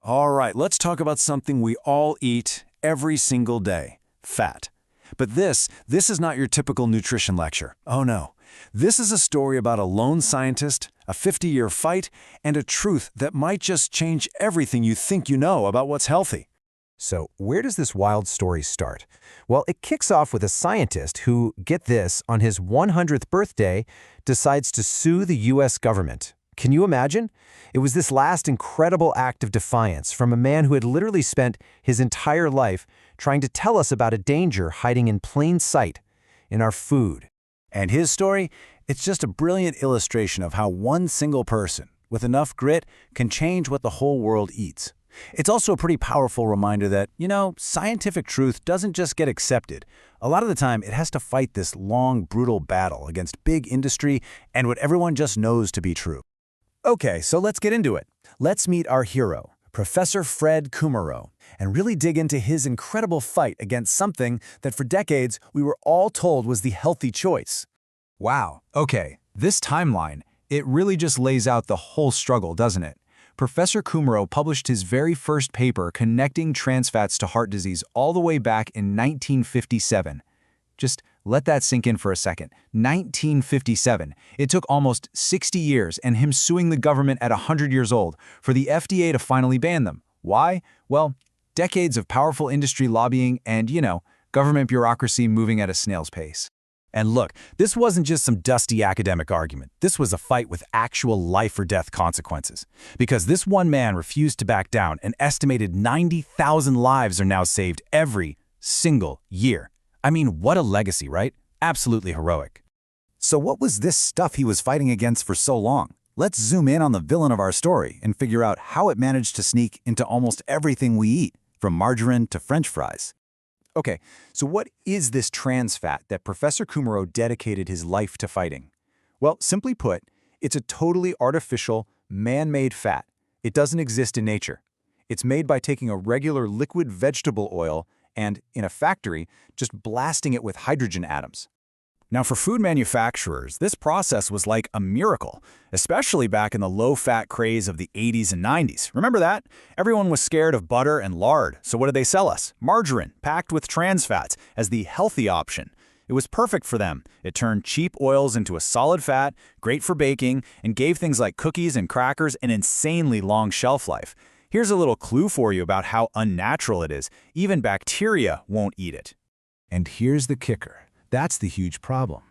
All right, let's talk about something we all eat every single day, fat. But this is not your typical nutrition lecture. Oh no. This is a story about a lone scientist, a 50-year fight, and a truth that might just change everything you think you know about what's healthy. So where does this wild story start? Well, it kicks off with a scientist who, get this, on his 100th birthday, decides to sue the US government. Can you imagine? It was this last incredible act of defiance from a man who had literally spent his entire life trying to tell us about a danger hiding in plain sight in our food. And his story, it's just a brilliant illustration of how one single person, with enough grit, can change what the whole world eats. It's also a pretty powerful reminder that, scientific truth doesn't just get accepted. A lot of the time, it has to fight this long, brutal battle against big industry and what everyone just knows to be true. Okay, so let's get into it. Let's meet our hero, Professor Fred Kumarow, and really dig into his incredible fight against something that for decades we were all told was the healthy choice. Wow, okay, this timeline, it really just lays out the whole struggle, doesn't it? Professor Kumarow published his very first paper connecting trans fats to heart disease all the way back in 1957. Just let that sink in for a second. 1957. It took almost 60 years and him suing the government at 100 years old for the FDA to finally ban them. Why? Well, decades of powerful industry lobbying and, government bureaucracy moving at a snail's pace. And look, this wasn't just some dusty academic argument. This was a fight with actual life-or-death consequences. Because this one man refused to back down, an estimated 90,000 lives are now saved every single year. I mean, what a legacy, right? Absolutely heroic. So what was this stuff he was fighting against for so long? Let's zoom in on the villain of our story and figure out how it managed to sneak into almost everything we eat, from margarine to French fries. Okay, so what is this trans fat that Professor Kumarow dedicated his life to fighting? Well, simply put, it's a totally artificial, man-made fat. It doesn't exist in nature. It's made by taking a regular liquid vegetable oil and, in a factory, just blasting it with hydrogen atoms. Now, for food manufacturers, this process was like a miracle, especially back in the low-fat craze of the 80s and 90s. Remember that? Everyone was scared of butter and lard, so what did they sell us? Margarine, packed with trans fats, as the healthy option. It was perfect for them. It turned cheap oils into a solid fat, great for baking, and gave things like cookies and crackers an insanely long shelf life. Here's a little clue for you about how unnatural it is. Even bacteria won't eat it. And here's the kicker. That's the huge problem.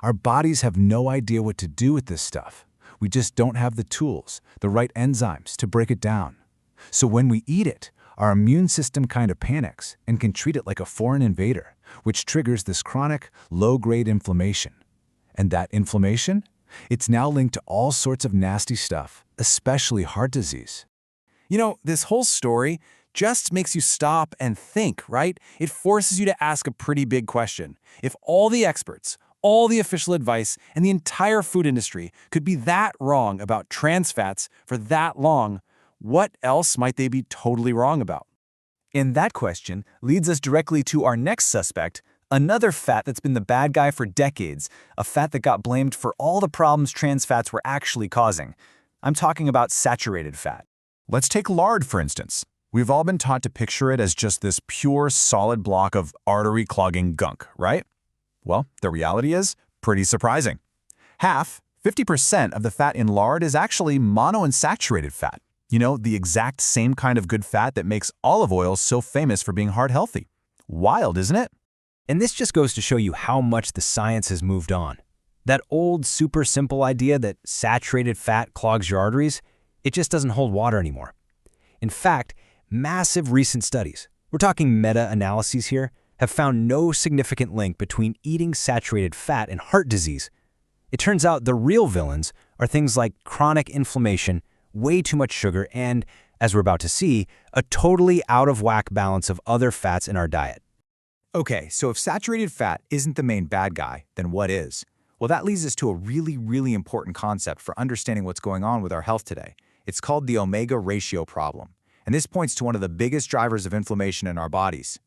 Our bodies have no idea what to do with this stuff. We just don't have the tools, the right enzymes to break it down. So when we eat it, our immune system kind of panics and can treat it like a foreign invader, which triggers this chronic, low-grade inflammation. And that inflammation? It's now linked to all sorts of nasty stuff, especially heart disease. This whole story just makes you stop and think, right? It forces you to ask a pretty big question. If all the experts, all the official advice, and the entire food industry could be that wrong about trans fats for that long, what else might they be totally wrong about? And that question leads us directly to our next suspect, another fat that's been the bad guy for decades, a fat that got blamed for all the problems trans fats were actually causing. I'm talking about saturated fat. Let's take lard, for instance. We've all been taught to picture it as just this pure, solid block of artery-clogging gunk, right? Well, the reality is pretty surprising. 50% of the fat in lard is actually monounsaturated fat. The exact same kind of good fat that makes olive oil so famous for being heart healthy. Wild, isn't it? And this just goes to show you how much the science has moved on. That old, super simple idea that saturated fat clogs your arteries, it just doesn't hold water anymore. In fact, massive recent studies, we're talking meta-analyses here, have found no significant link between eating saturated fat and heart disease. It turns out the real villains are things like chronic inflammation, way too much sugar, and, as we're about to see, a totally out-of-whack balance of other fats in our diet. Okay, so if saturated fat isn't the main bad guy, then what is? Well, that leads us to a really, really important concept for understanding what's going on with our health today. It's called the omega ratio problem. And this points to one of the biggest drivers of inflammation in our bodies.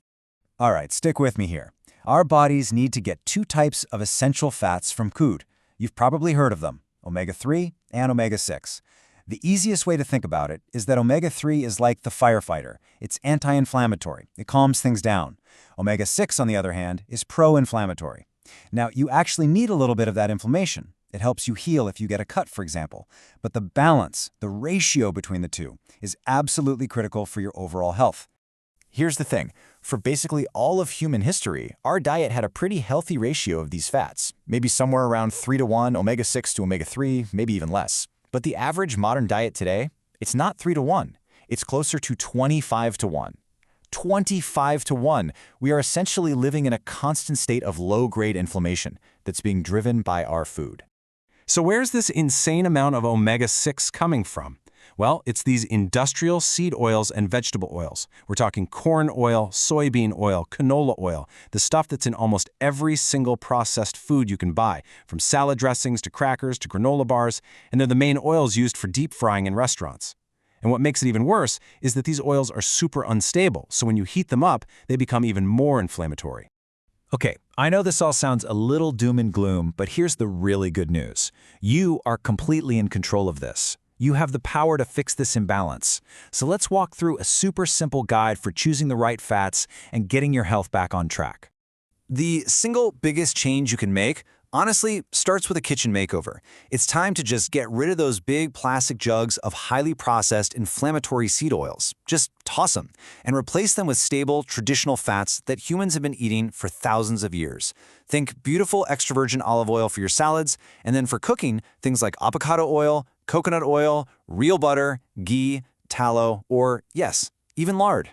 All right, stick with me here. Our bodies need to get two types of essential fats from food. You've probably heard of them, omega-3 and omega-6. The easiest way to think about it is that omega-3 is like the firefighter. It's anti-inflammatory. It calms things down. Omega-6, on the other hand, is pro-inflammatory. Now, you actually need a little bit of that inflammation. It helps you heal if you get a cut, for example. But the balance, the ratio between the two, is absolutely critical for your overall health. Here's the thing. For basically all of human history, our diet had a pretty healthy ratio of these fats, maybe somewhere around 3-to-1 omega-6 to omega-3, maybe even less. But the average modern diet today, it's not 3-to-1. It's closer to 25-to-1. 25-to-1. We are essentially living in a constant state of low-grade inflammation that's being driven by our food. So where's this insane amount of omega-6 coming from? Well, it's these industrial seed oils and vegetable oils. We're talking corn oil, soybean oil, canola oil, the stuff that's in almost every single processed food you can buy, from salad dressings to crackers to granola bars, and they're the main oils used for deep frying in restaurants. And what makes it even worse is that these oils are super unstable, so when you heat them up, they become even more inflammatory. Okay, I know this all sounds a little doom and gloom, but here's the really good news. You are completely in control of this. You have the power to fix this imbalance. So let's walk through a super simple guide for choosing the right fats and getting your health back on track. The single biggest change you can make, honestly, starts with a kitchen makeover. It's time to just get rid of those big plastic jugs of highly processed inflammatory seed oils. Just toss them and replace them with stable, traditional fats that humans have been eating for thousands of years. Think beautiful extra virgin olive oil for your salads, and then for cooking, things like avocado oil, coconut oil, real butter, ghee, tallow, or, yes, even lard.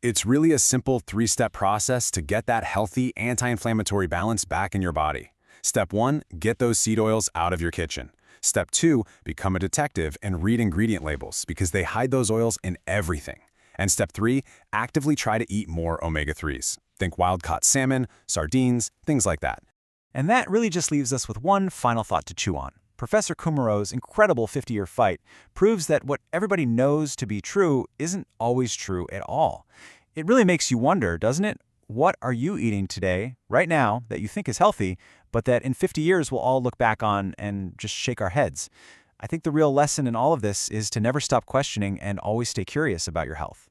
It's really a simple 3-step process to get that healthy anti-inflammatory balance back in your body. Step 1, get those seed oils out of your kitchen. Step 2, become a detective and read ingredient labels because they hide those oils in everything. And Step 3, actively try to eat more omega-3s. Think wild-caught salmon, sardines, things like that. And that really just leaves us with one final thought to chew on. Professor Kumaro's incredible 50-year fight proves that what everybody knows to be true isn't always true at all. It really makes you wonder, doesn't it? What are you eating today, right now, that you think is healthy, but that in 50 years we'll all look back on and just shake our heads? I think the real lesson in all of this is to never stop questioning and always stay curious about your health.